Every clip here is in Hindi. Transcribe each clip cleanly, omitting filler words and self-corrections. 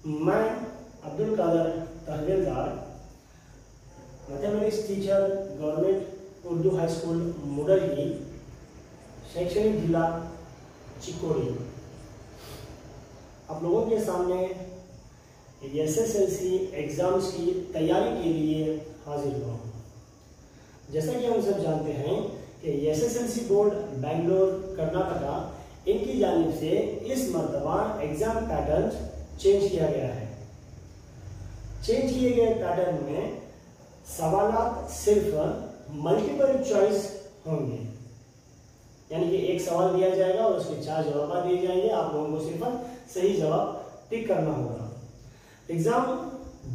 मैं Abdul Kadar Tahvildar, mathematics teacher, government Urdu high school Mudarhi, शैक्षणिक जिला चिकोड़ी, आप लोगों के सामने SSLC एग्ज़ाम्स की तैयारी के लिए हाजिर हुआ हूँ। जैसा कि हम सब जानते हैं कि SSLC बोर्ड बेंगलोर कर्नाटका इनकी जानिब से इस मरतबा एग्ज़ाम पैटर्न चेंज किया गया है। चेंज किए गए पैटर्न में सवालात सिर्फ मल्टीपल चॉइस होंगे, यानी कि एक सवाल दिया जाएगा और उसके 4 जवाब दिए जाएंगे। आप लोगों को सिर्फ सही जवाब टिक करना होगा। एग्ज़ाम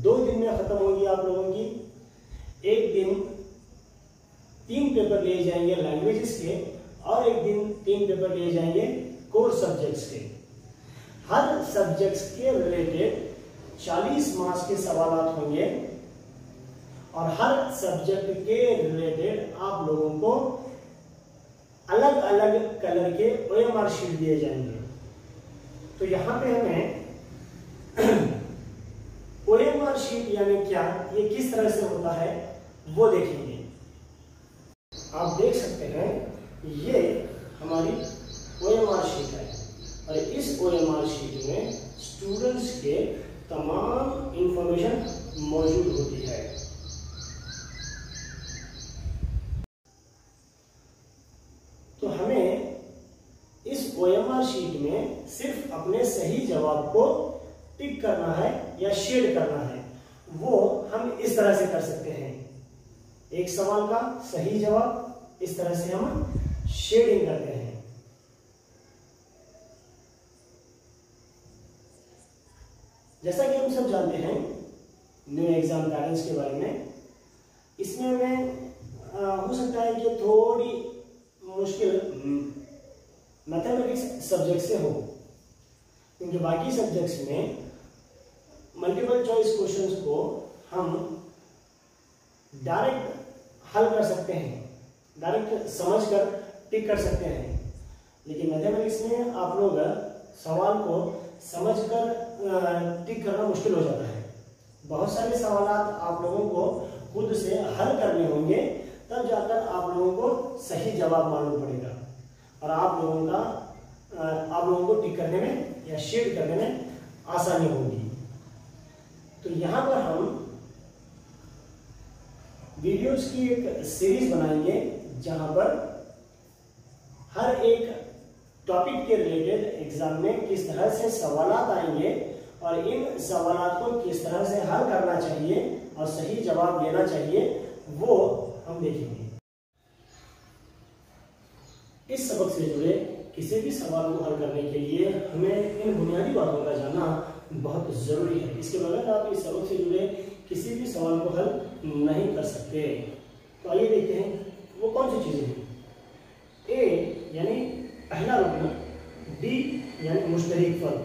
2 दिन में ख़त्म होगी आप लोगों की। एक दिन 3 पेपर लिए जाएंगे लैंग्वेजेस के और एक दिन 3 पेपर लिए जाएंगे कोर सब्जेक्ट्स के। हर सब्जेक्ट्स के रिलेटेड 40 मार्क्स के सवालात होंगे और हर सब्जेक्ट के रिलेटेड आप लोगों को अलग अलग कलर के OMR शीट दिए जाएंगे। तो यहाँ पे हमें OMR शीट यानी क्या, ये किस तरह से होता है वो देखेंगे। आप देख सकते हैं ये हमारी OMR शीट है और इस OMR शीट में स्टूडेंट्स के तमाम इंफॉर्मेशन मौजूद होती है। तो हमें इस OMR शीट में सिर्फ अपने सही जवाब को टिक करना है या शेड करना है। वो हम इस तरह से कर सकते हैं। एक सवाल का सही जवाब इस तरह से हम शेडिंग करते हैं। जैसा कि हम सब जानते हैं न्यू एग्जाम पैटर्न्स के बारे में, इसमें हमें हो सकता है कि थोड़ी मुश्किल मैथमेटिक्स सब्जेक्ट से हो, क्योंकि बाकी सब्जेक्ट्स में मल्टीपल चॉइस क्वेश्चंस को हम डायरेक्ट हल कर सकते हैं, डायरेक्ट समझकर टिक कर सकते हैं। लेकिन मैथमेटिक्स में आप लोग सवाल को समझकर टिक करना मुश्किल हो जाता है। बहुत सारे सवालात आप लोगों को खुद से हल करने होंगे, तब जाकर आप लोगों को सही जवाब मालूम पड़ेगा और आप लोगों को टिक करने में या शेड करने में आसानी होगी। तो यहाँ पर हम वीडियोस की एक सीरीज बनाएंगे जहां पर हर एक टॉपिक के रिलेटेड एग्जाम में किस तरह से सवालात आएंगे और इन सवालात को किस तरह से हल करना चाहिए और सही जवाब देना चाहिए, वो हम देखेंगे। इस सबक से जुड़े किसी भी सवाल को हल करने के लिए हमें इन बुनियादी बातों का जानना बहुत ज़रूरी है। इसके बगैर आप इस सबक से जुड़े किसी भी सवाल को हल नहीं कर सकते। तो आइए देखते हैं वो कौन सी चीज़ें हैं। ए यानी पहला रुकन, डी यानी मुश्तरक फर्क।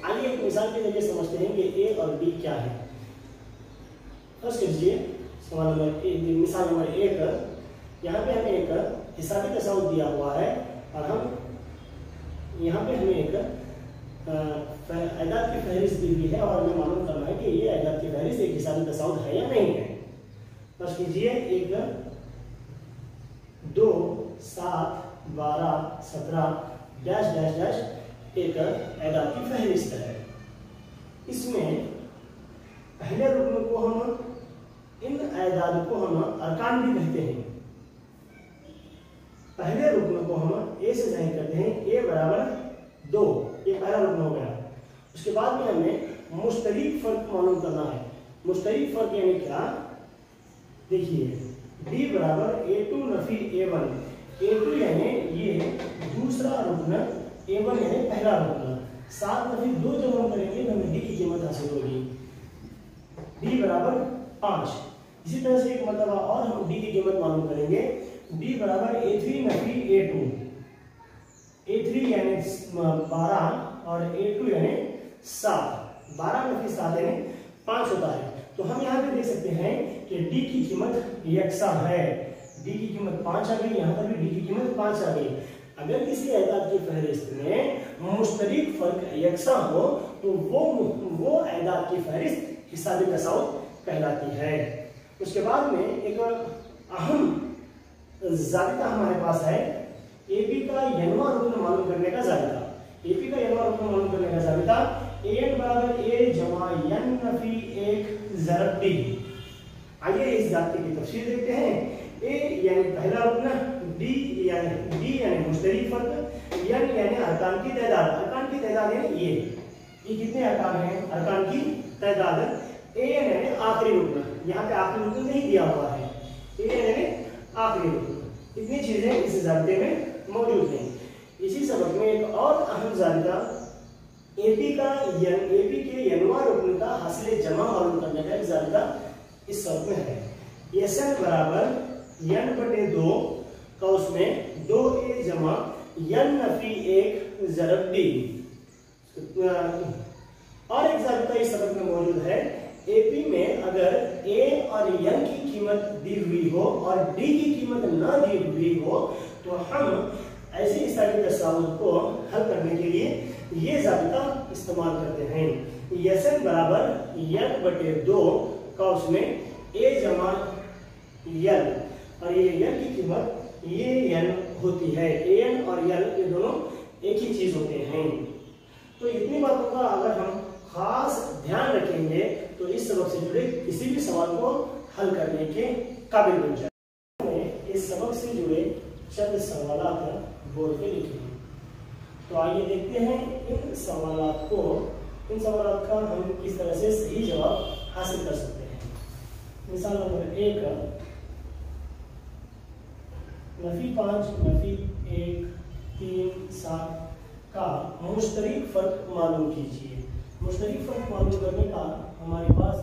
आइए एक मिसाल के जरिए समझते हैं कि ए और डी क्या है। फर्स्ट कीजिए मिसाल नंबर 1। यहाँ पे हमें एक हिसाबी तसाउद दिया हुआ है और हम यहाँ पे हमें एक अदाद की फहरिस्त दी हुई है और हमें मालूम करना है कि ये अदाद की फहरिस्त एक हिसाबी तसाउद है या नहीं है। बस कीजिए 1, 2, 7, 12, 17 डैश डैश डैश एक अदाद की फहरिस्त है। इसमें पहले रुकन को हम इन अदाद को हम अरकान भी कहते हैं। पहले रुकन को हम ए से जाहिर करते हैं, ए बराबर 2, ये पहला रुकन हो गया। उसके बाद में हमें मुश्तरक फर्क मालूम करना है। मुश्तरक फर्क यानी क्या, देखिए डी बराबर A2 नफी A1। A2 यानी ये दूसरा रुकन, A1 यानी पहला रुकन। 7 नफी 2 जब हम करेंगे तो हमें डी की कीमत हासिल होगी, डी बराबर 5। इसी तरह से एक मरतबा और हम डी की कीमत मालूम करेंगे, डी बराबर A3 नफी A2। A3 यानी 12 और A2 यानी 7। 12 नफी 7 यानी 5 होता है। तो हम यहाँ पे देख सकते हैं कि डी की कीमत यकसा है। डी की कीमत 5 आ गई, यहाँ पर भी डी की कीमत 5 आ गई। अगर किसी एदाद की फहरिस्त में मुश्तरक फर्क यकसा हो तो वो एदाद की फहरिस्त हिसाबी तसाउत कहलाती है। उसके बाद में एक अहम ज़ाबिता हमारे पास है एपी का यनवा रुकन मालूम करने का ज़ाबिता। एपी का यनवा रुकन मालूम करने का ज़ाबिता an बराबर a जमा n नफी 1 ज़रब d। आइए इस ज़ाबिते की तफसील देखते हैं। a यानी पहला रुकन, d यानी मुश्तरक फर्क, n यानी अरकान की तादाद यानी ये कितने अरकान हैं, अरकान की तादाद। a यानी आखिरी रुकन, यहाँ पे आखिरी रुकन नहीं दिया हुआ है, a यानी आखिरी रुकन। इतनी चीजें इस ज़ाबिते में मौजूद हैं। इसी सबक में एक और अहम ज़ाबिता एपी के यनवा रुकन का हासिल जमा मालूम करने का एक ज़ाबिता इस सबक में है। एसन बराबर n बटे 2 का उसमें 2a जमा n नफी 1 ज़रब d। और एक ज़ाबिता इस सबक में मौजूद है। एपी में अगर a और n की कीमत दी हुई हो और d की कीमत ना दी हुई हो तो हम ऐसी हिसाबी तसाउत को हल करने के लिए ये ज़ाबिता इस्तेमाल करते हैं। यसन बराबर n बटे 2 का उसमें a जमा n, और ये n की कीमत ये n होती है। an और n ये दोनों एक ही चीज होते हैं। तो इतनी बातों का अगर हम खास ध्यान रखेंगे तो इस सबक से जुड़े किसी भी सवाल को हल करने के काबिल बन जाए। इस सबक से जुड़े चंद सवाल बोर्ड पे लिखेंगे। तो आइए देखते हैं इन सवालात का हम किस तरह से सही जवाब हासिल कर सकते हैं। मिसाल नंबर 1, नफी 5 नफी 1 3 7 का मुश्तरक फर्क मालूम कीजिए। मुश्तरक फर्क मालूम करने का हमारे पास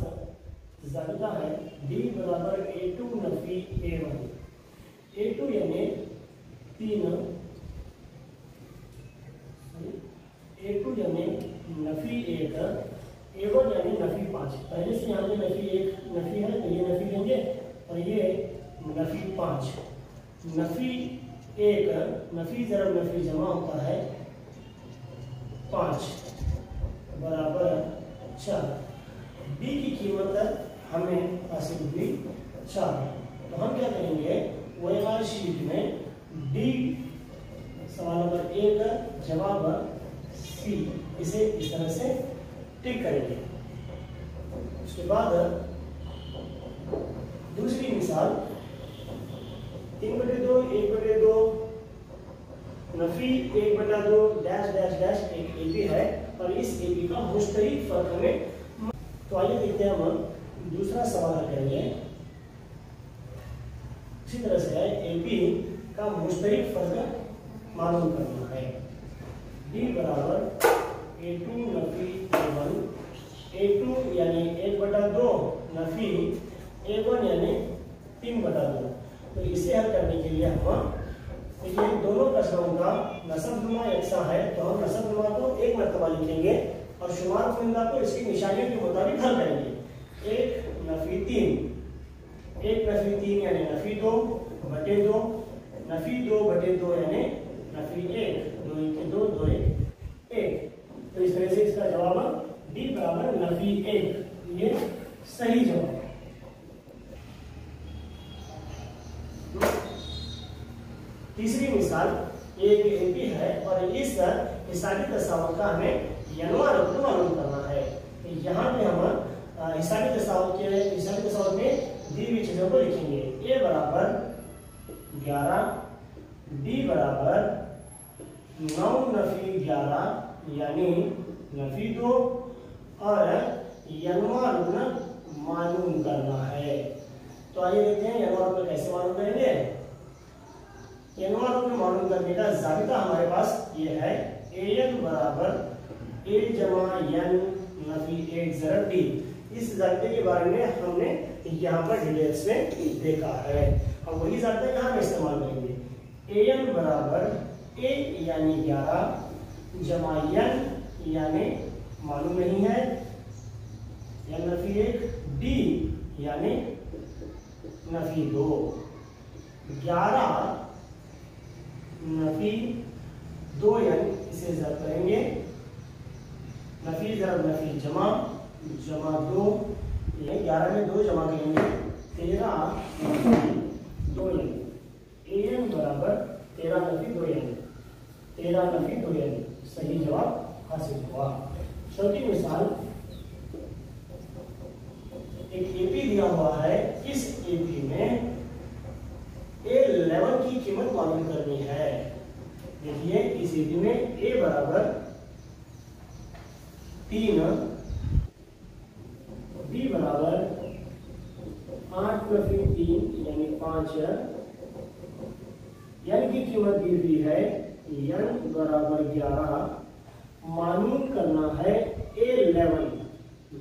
ज़ाबिता है d बराबर a2 नफी a1। a2 यानी 3, a2 यानी नफी 1, a1 यानी नफी 5। पहले से यहाँ पे नफी 1 नफी है तो ये नफी लेंगे और ये नफी 5। नफी 1 नफी ज़रब नफी जमा होता है 5 बराबर 4। d की कीमत हमें हासिल हुई 4। तो हम क्या करेंगे, OMR शीट में d सवाल नंबर 1 जवाब C, इसे इस तरह से टिक करेंगे। उसके बाद दूसरी मिसाल 3/2 1/2 नफी 1/2 डैश डैश डैश एक एपी है और इस एपी का मुश्तरक फर्क हमें। तो आइए देखते हैं हम दूसरा सवाल करेंगे। इसी तरह से एपी का मुश्तरक फर्क मालूम करना है। d बराबर a2 नफी a1, a2 यानी 1/2 नफी a1 यानी 3/2। तो इसे हल करने के लिए हम देखिए दोनों कसरों का नसब-नुमा यकसा है तो हम नसब-नुमा को एक मरतबा लिखेंगे और शुमार कुंदा को इसकी निशानियों के मुताबिक हल करेंगे। 1 नफी 3 यानी नफी 2/2, नफी 2/2 यानी नफी 1, 2 1 2 2 1 1। तो इस तरह से इसका जवाब d बराबर नफी 1, ये सही जवाब है। तीसरी मिसाल एक एपी है और इस हिसाबी तसाउत का हमें यनवा रुकन मालूम करना है। यहाँ पे हम हिसाबी तसाउत में दी हुई चीजों को लिखेंगे। a बराबर 11, d बराबर 9 नफी 11 यानी नफी 2 और यनवा रुकन मालूम करना है। तो आइए देखते हैं यनवा रुकन कैसे मालूम करेंगे। यनवा रुकन मालूम करने का ज़ाबिता हमारे पास ये है। an बराबर a जमा n नफी 1 ज़रब d। इस ज़ाबिते के बारे में हमने यहाँ पर डिटेल्स में देखा है और वही ज़ाबिता यहाँ में इस्तेमाल करेंगे। an बराबर a यानी 11 जमा n यानी मालूम नहीं है n नफी 1, d यानी नफी 2। 11 नफी 2n, इसे ज़रब करेंगे, नफी ज़रब नफी जमा, जमा 2, ये 11 में 2 जमा करेंगे 13 नफी 2n, an बराबर 13 नफी 2n, 13 नफी 2n, सही जवाब हासिल हुआ। चौथी मिसाल, एक एपी दिया हुआ है, इस एपी में A11 की कीमत मालूम करनी है। देखिए इस एपी में A बराबर 3, B बराबर 8 नफी 3 यानी 5, n की कीमत दी हुई है n बराबर 11, मालूम करना है A11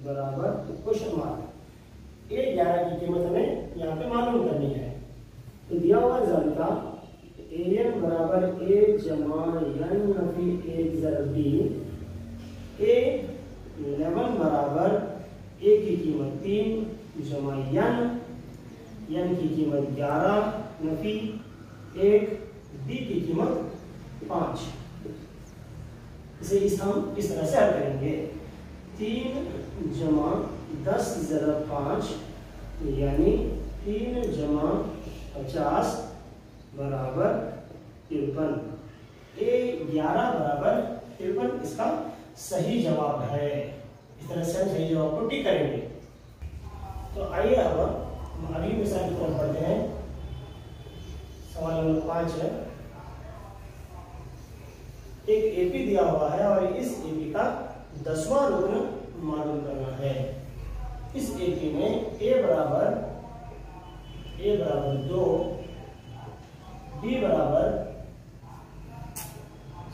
बराबर क्वेश्चन मार्क, A11 की कीमत हमें यहाँ पे मालूम करनी है। तो दिया हुआ जानता an बराबर a जमा n नफी 1 ज़रब b, A11 बराबर a की कीमत 3 जमा n की कीमत 11 नफी 1, b की कीमत 5। इसे हम इस तरह से हल करेंगे, 3 जमा 10 ज़रब 5 यानी 3 जमा 50 बराबर 53, A11 बराबर 53 इसका सही जवाब है। इस तरह से हम सही जवाब को टिक करेंगे। तो आइए अब हम अगली मिसाल की तरफ बढ़ते हैं। सवाल नंबर 5 है, एक एपी दिया हुआ है और इस एपी का 10वां रुकन मालूम करना है। इस एपी में a बराबर 2, b बराबर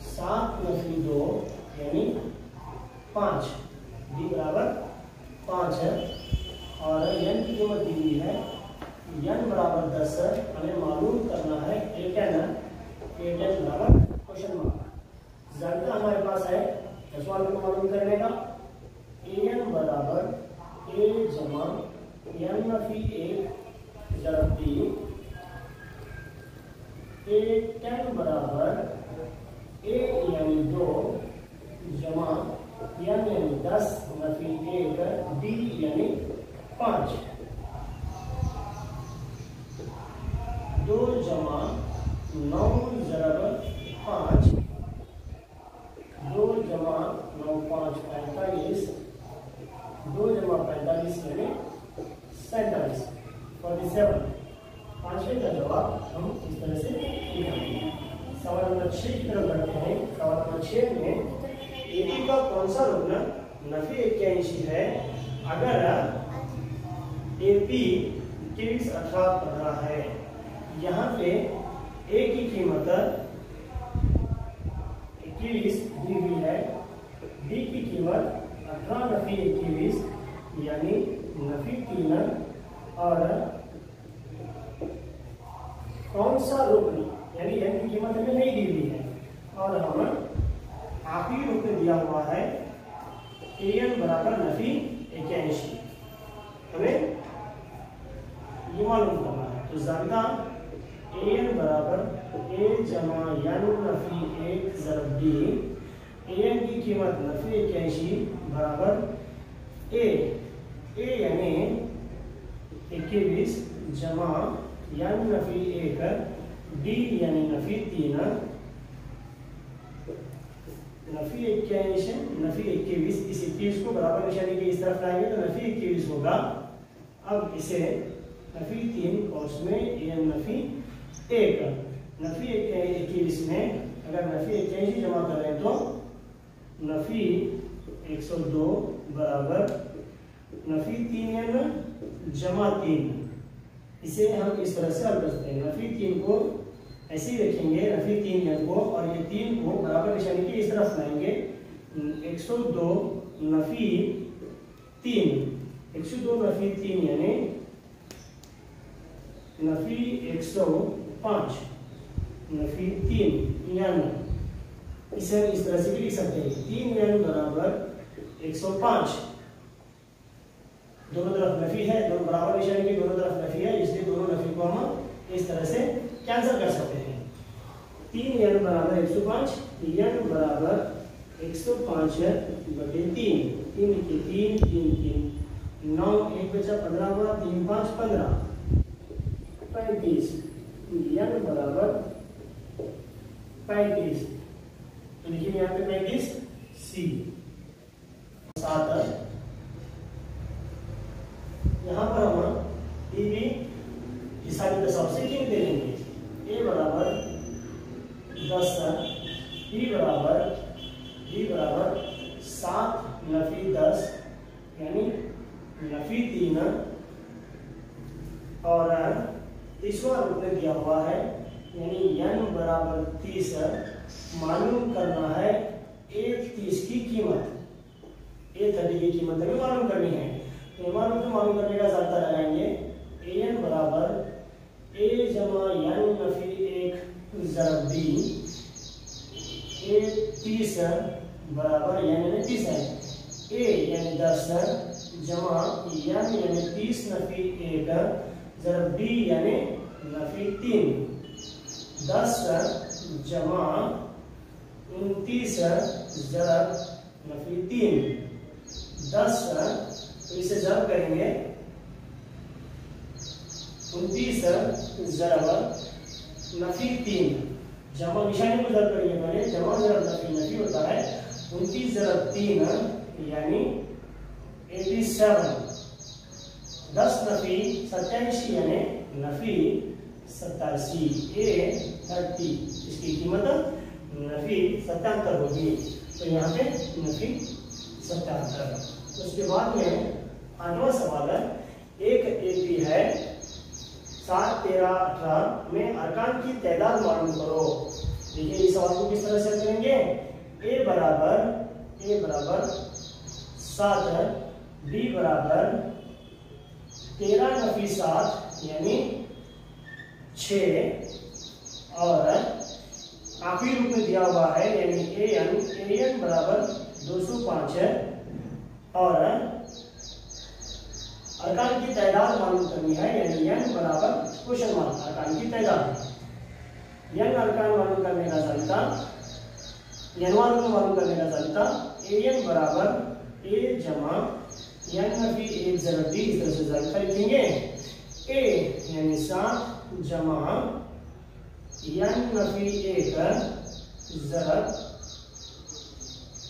7 नफी 2 यानी 5, b बराबर 5 है और n की कीमत दी हुई है n बराबर 10, हमें मालूम करना है A10 बराबर क्वेश्चन मार्क। जानता हमारे पास है 10वां रुकन मालूम करने का, an बराबर a जमा n नफी 1 ज़रब b, A10 बराबर a यानी 2 जमा n यानी 10 नफी 1 b यानी 5, 2 जमा 9 ज़रब 5, 2 जमा 9 5 45, 2 जमा 45 यानी 47, 47। पांचवें का जवाब हम इस तरह से निकालेंगे। सवाल नंबर 6 की तरफ बढ़ते हैं। सवाल नंबर 6 में एपी का कौन सा रुकन नफी 81 है अगर एपी 21 18 पड़ रहा है। यहाँ पे ए की कीमत 21 दी हुई है, बी की कीमत 18 नफी 21 यानी नफी 3 और कौन सा रुकन यानी n की कीमत हमें नहीं दी हुई है और हम आखिरी रुकन दिया हुआ है an बराबर नफी 81, हमें ये मालूम करना है। तो जानता an बराबर a जमा n नफी 1 ज़रब b, an की कीमत नफी 81 बराबर a यानी 21 जमा n नफी 1 b यानी नफी 3 नफी 81 नफी 21, इस 21 को बराबर निशानी के इस तरफ लाएंगे तो नफी 21 होगा। अब इसे नफी 3 कॉस में n नफी 1 नफी 21 में अगर नफी 81 जमा कर रहे हैं तो नफी 102 बराबर नफी 3n जमा 3। इसे हम इस तरह से हल कर सकते हैं, नफी 3 को ऐसे ही रखेंगे नफी 3n को और ये 3 को बराबर निशानी की इस तरफ लाएंगे 102 नफी 3 यानी नफी 105 नफी 3n। इसे हम इस तरह से भी लिख सकते हैं 3n बराबर 105, दोनों तरफ नफी है, दोनों बराबर निशानी की दोनों तरफ नफी है, इसलिए दोनों नफी को हम इस तरह से कैंसिल कर सकते हैं। 3n बराबर 105, n बराबर 105/3, 3 के 3, 3 3 9, 1 बचा 15 हुआ, 3 5 15, 35, n बराबर 35, तो लिखिए यहाँ पे 35 C। 7 यहाँ पर हम ए बी हिसाब में 10 से क्यों दे देंगे, ए बराबर 10, बी बराबर 7 नफी 10 यानी नफी 3, और तीसरा रूप में दिया हुआ है यानी n बराबर 30 मालूम करना है एक 30 की कीमत, A30 की कीमत हमें मालूम करनी है। तो मालूम करने का जाब्ता लगाएंगे, an बराबर a जमा n नफी 1 ज़रब b, A30 बराबर n यानी 30 है, a यानी 10 जमा n यानी 30 नफी 1 ज़रब b यानी नफी 3, 10 जमा 29 ज़रब नफी 3, 10 तो इसे ज़रब करेंगे 29 ज़रब नफी 3, जमा निशानी को ज़रब करेंगे पहले, जमा ज़रब नफी होता है 29 ज़रब 3 यानी 87, 10 नफी 87 यानी नफी 87, A30 इसकी कीमत नफी 77 होगी, तो यहाँ पे नफी 77। उसके बाद में 8वां सवाल है, एक एपी है 7 13 18 में अरकान की तादाद मालूम करो। देखिए इस सवाल को किस तरह से करेंगे, a बराबर 7, b बराबर 13 नफी 7 यानी 6, और आखिरी रूप में दिया हुआ है यानी an बराबर 205 है, और अरकान की तादाद मालूम करनी है यानी n बराबर क्वेश्चन मार्क अरकान की तादाद, n अरकान मालूम करने का जाब्ता, मालूम करने का जाब्ता an बराबर a जमा n नफी 1 ज़रब b, इस तरह से जाब्ता लिखेंगे, a यानी 7 जमा n नफी 1 ज़रब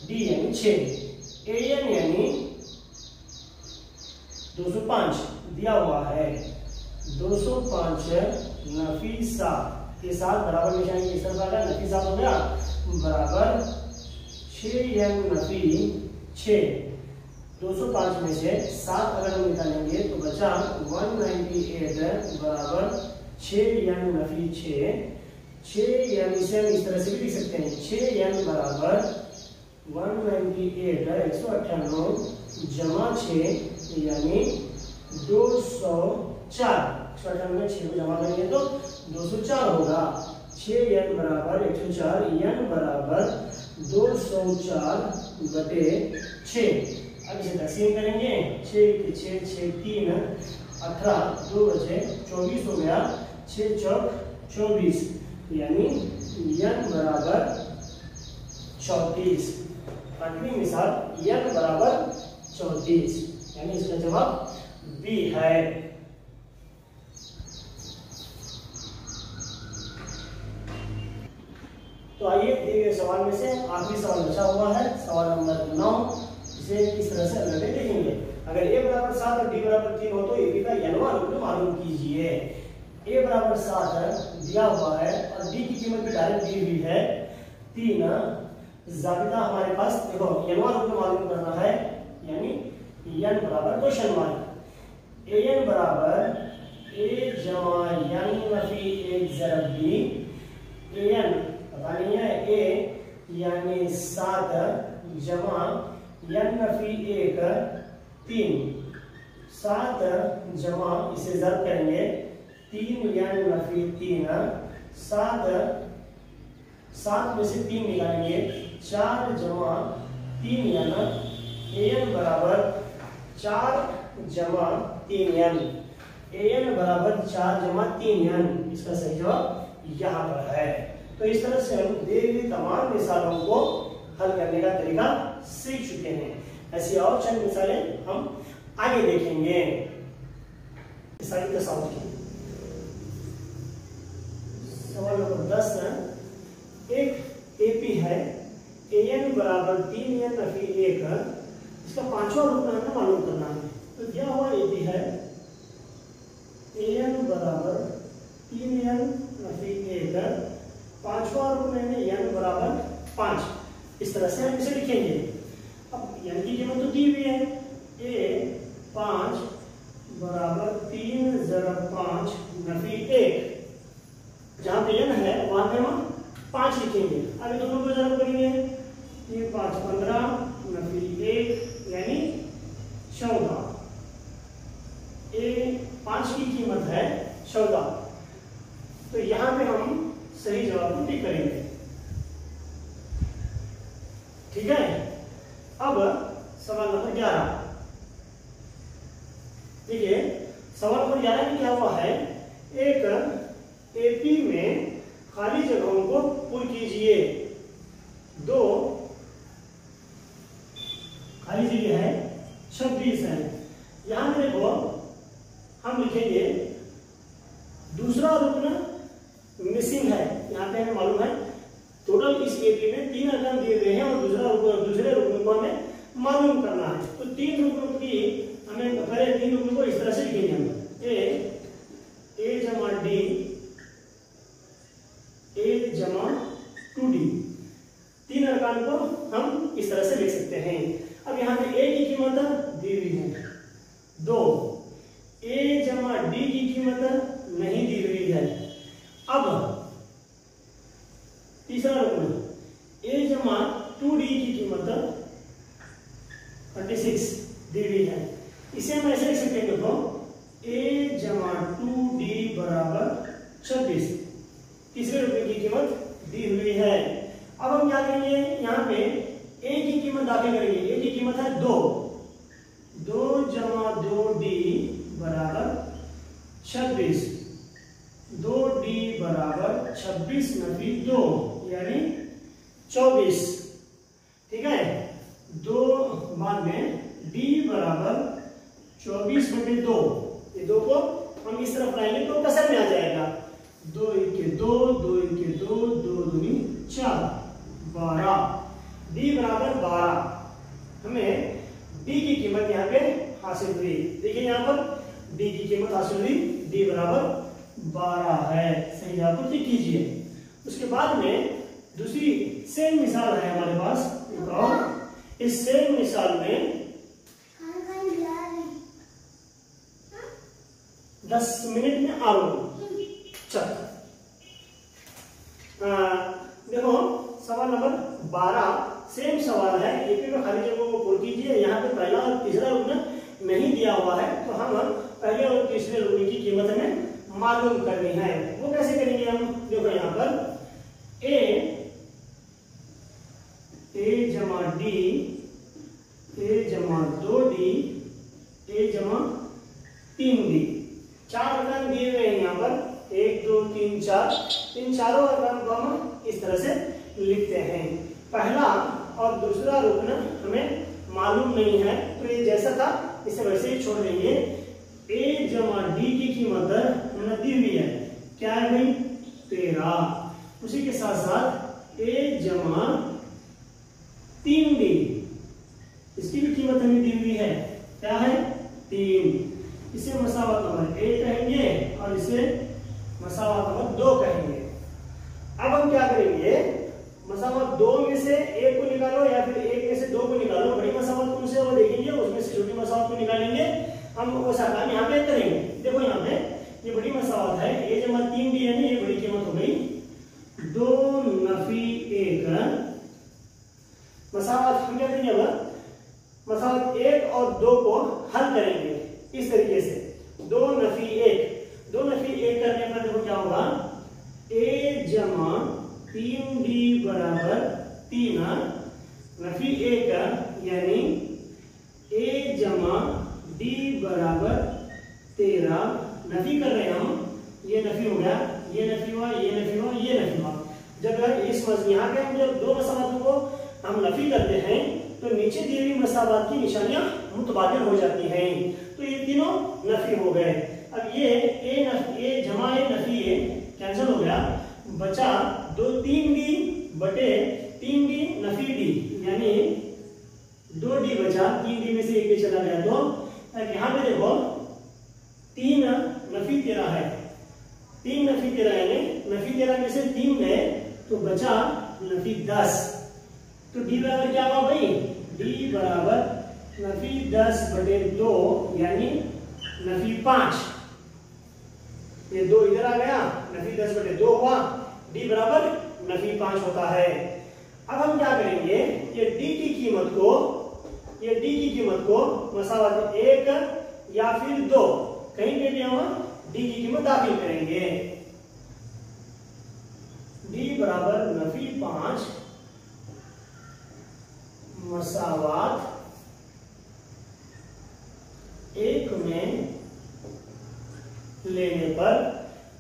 b यानी 6, an यानी 205 दिया हुआ है, 205 नफी 7 के साथ बराबर निशानी किस तरफ आ गया, नफी 7 हो गया, बराबर 6n नफी 6, 205 में से 7 अगर हम निकालेंगे तो बचा 198 बराबर 6n नफी 6n, इसे हम इस तरह से भी लिख सकते हैं, 6n बराबर 198 जमा 6 यानी 204, 198 में 6 को जमा करेंगे तो 204 होगा, 6n बराबर 104, n बराबर 204/6। अब इसे तकसीम करेंगे, 6 के 6 6 3 18, 2 बचे 24 हो गया, 6 चौक 24 यानी n बराबर 34। आठवीं मिसाल n बराबर 34 यानी इसका जवाब B है। तो आइए दिए गए सवाल में से आखिरी सवाल बचा हुआ है, सवाल नंबर 9, इसे इस तरह से अलग देखेंगे। अगर a बराबर 7 और d बराबर 3 हो तो ab का n वाला रूप मालूम कीजिए। a बराबर 7 दिया हुआ है और d की कीमत भी डायरेक्ट दी हुई है 3, जाबिता हमारे पास देखो n वाला रूप मालूम करना है यानी n बराबर क्वेश्चन मार्क, an बराबर a जमा n नफी 1 ज़रब b, an पता नहीं है a यानी 7 जमा n नफी 1 3, 7 जमा इसे ज़रब करेंगे 3n नफी 3, 7 में से 3 निकालेंगे 4 जमा 3n, an बराबर 4 जमा 3n, an बराबर 4 जमा 3n, इसका सही जवाब यहाँ पर है। तो इस तरह से हम दी हुई तमाम मिसालों को हल करने का तरीका सीख चुके हैं। ऐसी और चंद मिसालें हम आगे देखेंगे। मिसाल के साथ सवाल नंबर 10 है, एक एपी है an बराबर 3n नफी 1, इसका पांचवा रूप हमें मालूम करना है। तो क्या हुआ, एपी है an बराबर 3n नफी 1, पांचवा रूप में n बराबर 5। इस तरह से हम इसे लिखेंगे। अब n की कीमत तो दी हुई है, a 5 बराबर 3 ज़रा 5 नफी 1। जहां पे n है वहां पे हम 5 लिखेंगे। अभी दोनों को जरूर करेंगे, 3 5 15 नफी 1 यानी 14। a 5 की कीमत है 14, तो यहां पे हम सही जवाब को टिक करेंगे। ठीक है। अब सवाल नंबर 11 देखिए, सवाल नंबर 11 में क्या हुआ है, एक एपी में खाली जगहों को पूर्ण कीजिए। 2 खाली जगह है 26 है। यहां पे देखो हम लिखेंगे दूसरा रुकन मिसिंग है। यहां पे हमें मालूम है टोटल इस एपी में 3 अंक दिए गए हैं और दूसरे रुकन को हमें मालूम करना है। तो 3 रुकनों की हमें पहले 3 रुकनों को इस तरह से लिखेंगे हम, a जमा d a जमा 2d। 3 अरकान को हम इस तरह से लिख सकते हैं। अब यहाँ पे a की कीमत दी हुई है 2, a जमा d की कीमत नहीं दी हुई है। अब तीसरा रुकन a जमा 2d की कीमत 26 दी हुई है। इसे हम ऐसे लिख सकते हैं, देखो a जमा 2d बराबर 26। तीसरे रुपए की कीमत दी हुई है। अब हम क्या करेंगे, यहाँ पे a की कीमत दाखिल करेंगे। a की कीमत है 2 जमा 2d बराबर 26। 2d बराबर 26 नफी 2 यानी 24। ठीक है। 2 बाद में d बराबर 24 बटे 2, ये 2 को हम इस तरफ लाएंगे तो कसर में आ जाएगा। 2 1 2 2 1 2 2 2 4 12। d बराबर 12। हमें d की कीमत यहाँ पे हासिल हुई। देखिए यहाँ पर d की कीमत हासिल हुई, d बराबर 12 है। सही जवाब को टिक कीजिए। उसके बाद में दूसरी सेम मिसाल है हमारे पास एक और। इस सेम मिसाल में 10 मिनट में आ रहा हूं। चल देखो सवाल नंबर 12 सेम सवाल है। एपी में खाली जगहों को पूर्ण कीजिए। यहाँ पे पहला और तीसरा रुकन नहीं दिया हुआ है, तो हम पहले और तीसरे रुकन की कीमत हमें मालूम करनी है। वो कैसे करेंगे हम, देखो यहाँ पर a जमा d a जमा 2d a जमा 3d। 4 अरकान दिए हुए हैं यहाँ पर, 1 2 3 4। इन चारों अरकान को हम इस तरह से लिखते हैं। पहला और दूसरा रुकन हमें मालूम नहीं है, तो ये जैसा था इसे वैसे ही छोड़ देंगे। a जमा d की कीमत हमने दी हुई है, क्या है भाई 13। उसी के साथ साथ a जमा 3d, इसकी भी कीमत हमें दी हुई है, क्या है 3। इसे मसावत नंबर 1 कहेंगे और इसे मसावत नंबर 2 कहेंगे। अब हम क्या करेंगे, मसावत 2 में से 1 को निकालो या फिर 1 में से 2 को निकालो। बड़ी मसावत कौन से वो देखेंगे, उसमें से छोटी मसावत को निकालेंगे। हम वो सामान यहाँ पे करेंगे। देखो यहाँ पे ये बड़ी मसावत है, a जमा 3d यानी ये बड़ी कीमत हो गई 2 नफी 1। मसावत हम क्या करेंगे, अब मसावत 1 और 2 को हल करेंगे इस तरीके से। 2 नफी 1 करने पर देखो क्या होगा, a जमा 3d बराबर 3 नफी 1 यानी a जमा d बराबर 13। नफी कर रहे हैं हम, ये नफी हो गया, ये नफी हुआ, ये नफी हुआ, ये नफी हुआ। जब यहाँ पे हम जब दो मसावातों को हम नफी करते हैं तो नीचे दी हुई मसावात की निशानियां मुतबादिल हो जाती हैं, तो ये तीनों नफी हो गए। अब ये ए जमा ए नफी ए कैंसिल हो गया, बचा 3d बटे 3d नफी डी, यानी 2d बचा, 3d में से एक चला गया 2। यहाँ पे देखो 3 नफी 13 है, 3 नफी 13 यानी नफी 13 में से 3 गए तो बचा नफी 10। तो डी बराबर क्या हुआ भाई, डी बराबर नफी 10 बटे 2 यानी नफी 5। ये 2 इधर आ गया, नफी 10 बटे 2 हुआ, डी बराबर नफी 5 होता है। अब हम क्या करेंगे, ये डी की कीमत को मसावत 1 या फिर 2 कहीं पे भी हम डी की कीमत दाखिल करेंगे। डी बराबर नफी 5 मसावात 1 में लेने पर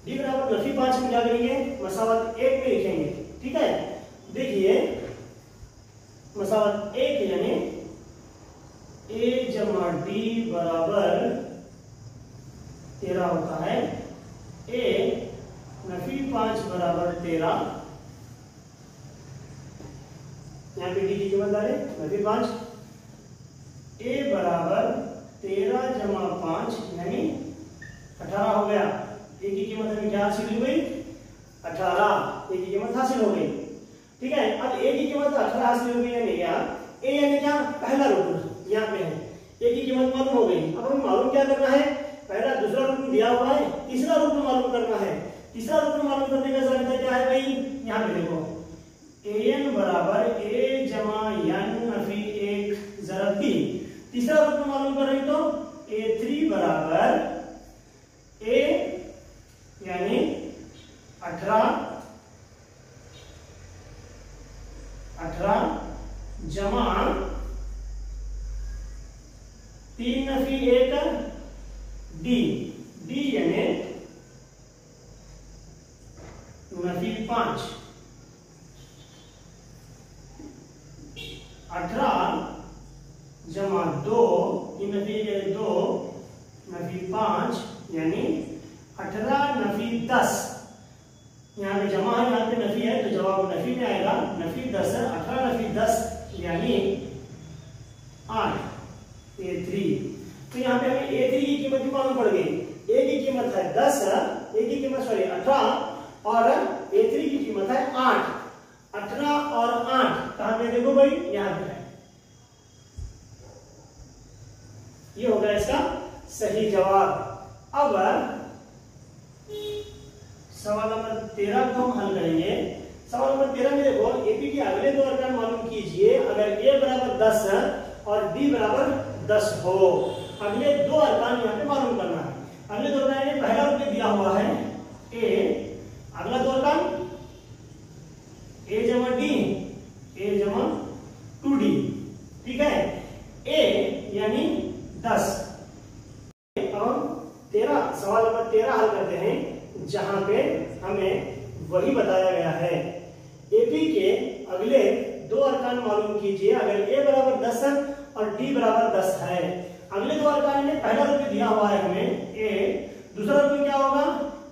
डी बराबर नफी 5 में क्या करेंगे, मसावत 1 में लिखेंगे। ठीक है, देखिए मसावत 1 यानी ए जमा डी बराबर 13 होता है। ए नफी 5 बराबर 13, यहाँ पे डी की कीमत डाले नफी 5, ए बराबर 13 जमा 5 यानी 18 हो गया। ए की कीमत हमें क्या हासिल हो गई, 18, ए की कीमत हासिल हो गई। ठीक है, अब ए की कीमत 18 हासिल हो गई यानी क्या, ए यानी क्या, पहला रुकन यहाँ पे है, ए की कीमत मालूम हो गई। अब हमें मालूम क्या करना है, पहला दूसरा रुकन दिया हुआ है, तीसरा रुकन मालूम करना है। तीसरा रुकन मालूम करने का तरीका क्या है भाई, यहाँ पे देखो an बराबर a जमा n नफी 1 ज़रब 3। तीसरा रुकन मालूम कर रहे तो a3 बराबर a यानी 18 जमा 3 नफी 1 डी, डी यानी नफी 5, 18 जमा 2, 3 नफी 2 नफी 5 यानी 18 नफी 10। यहाँ पे जमा है, यहाँ पे नफी है तो जवाब नफी में आएगा, नफी 10 है, 18 नफी 10 यानी 8, a3। तो यहाँ पे हमें a3 की कीमत भी मालूम पड़ गई। a की कीमत है 10, a की कीमत 18 और a3 की कीमत है 8। 18 और 8 कहाँ पे देखो भाई, यहाँ पे है। ये होगा इसका सही जवाब। अब सवाल नंबर 13 को हम हल करेंगे। सवाल नंबर 13 में देखो एपी के अगले दो अरकान मालूम कीजिए अगर ए बराबर 10 और बी बराबर 10 हो। अगले दो अरकान यहाँ पे मालूम करना है। अगले दो अरकान पहला रूप दिया हुआ है ए, अगला दो अरकान ए जमा डी, ए जमा 2d। ठीक है, ए यानी 10। अब 13 सवाल नंबर 13 हल करते हैं जहां पे हमें वही बताया गया है। एपी के अगले दो अरकान मालूम कीजिए अगर ए बराबर 10 और डी बराबर 10 है। अगले दो अरकान में पहला रूप दिया हुआ है हमें ए, दूसरा रूप क्या होगा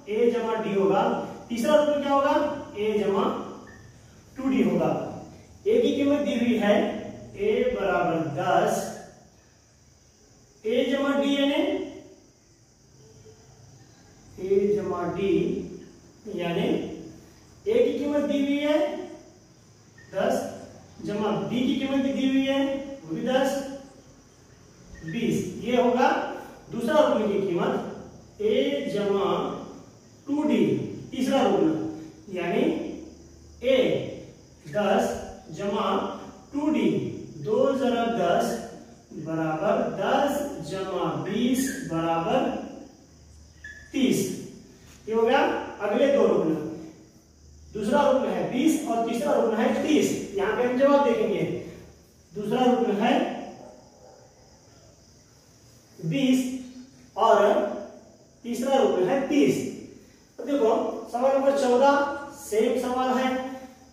ए जमा डी होगा, तीसरा रूप क्या होगा ए जमा 2d होगा। ए की कीमत दी हुई है ए बराबर 10, ए जमा डी यानी ए जमा डी यानी ए की कीमत दी हुई है 10 जमा बी की कीमत भी दी हुई है वो भी 10, 20। ये होगा दूसरा रुकन की कीमत ए जमा 2d, तीसरा रुकन यानी ए 10 जमा 2d, 2 जरा 10 बराबर 10 जमा 20 बराबर 30। ये हो गया अगले दो रुकन। दूसरा रुकन है 20 और तीसरा रुकन है 30। यहां पे हम जवाब देखेंगे। दूसरा रुकन है 20 और तीसरा रुकन है 30। तो देखो सवाल नंबर 14 सेम सवाल है।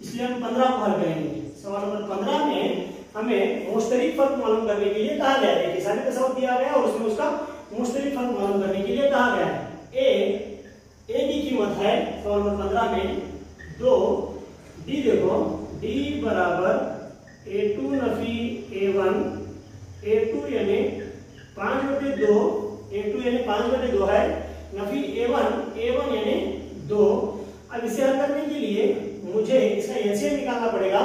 इसलिए हम 15 को हल करेंगे। सवाल नंबर 15 में हमें मुश्तरिक फर्क मालूम करने के लिए कहा गया है। एक हिसाबी तसव्वुर दिया गया और उसमें उसका मुश्तरिक फर्क मालूम करने के लिए कहा गया है। ए की कीमत है सवाल नंबर 15 में 2, डी देखो डी बराबर A2 नफी A1, A2 यानी 5/2, A2 यानी 5/2 है, नफी A1 यानी 2। अब इसे हल करने के लिए मुझे इसका एलसीएम निकालना पड़ेगा।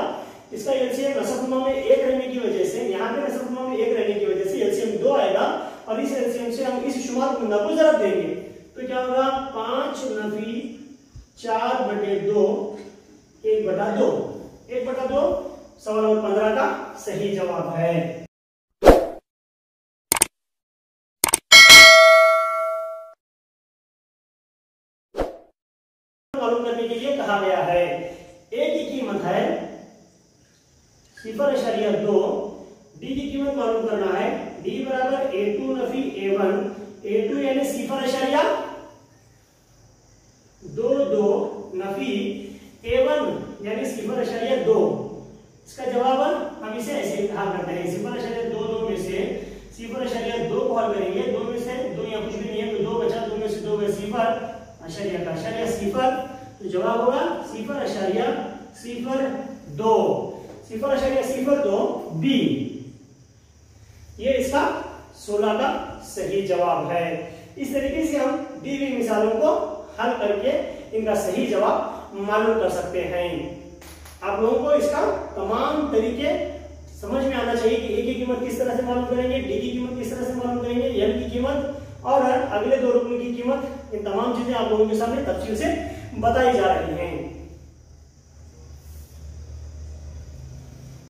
इसका एलसीएम रसमनुमा में 1 रहने की वजह से, यहाँ पे रसमनुमा में 1 रहने की वजह से एलसीएम 2 आएगा और इस एलसीएम से हम इस शुमार गुणा को ज़रब देंगे तो क्या होगा 5 नफी 4/2 1/2 1/2 सवाल नंबर 15 का सही जवाब है। मालूम करने के लिए कहा गया है। ए की कीमत है 0.2, डी की कीमत मालूम करना है। डी बराबर A2 नफी A1, A2 यानी 0.22 नफी A1 यानी 0.2। इसका जवाब हम इसे ऐसे हल करते हैं। 0.22 में से 0.2 को हल करेंगे। 2 में से 2 यहाँ कुछ भी नहीं है तो 2 बचा, 2 में से 2 गए 0.0 तो जवाब होगा 0.02 बी। ये इसका 16 का सही जवाब है। इस तरीके से हम दी हुई मिसालों को हल करके इनका सही जवाब मालूम कर सकते हैं। आप लोगों को इसका तमाम तरीके समझ में आना चाहिए कि ए की कीमत किस तरह से मालूम करेंगे, डी की कीमत किस तरह से मालूम करेंगे, एम की कीमत और अगले 2 रुकन की कीमत, इन तमाम चीजें आप लोगों के सामने तफसील से बताई जा रही हैं।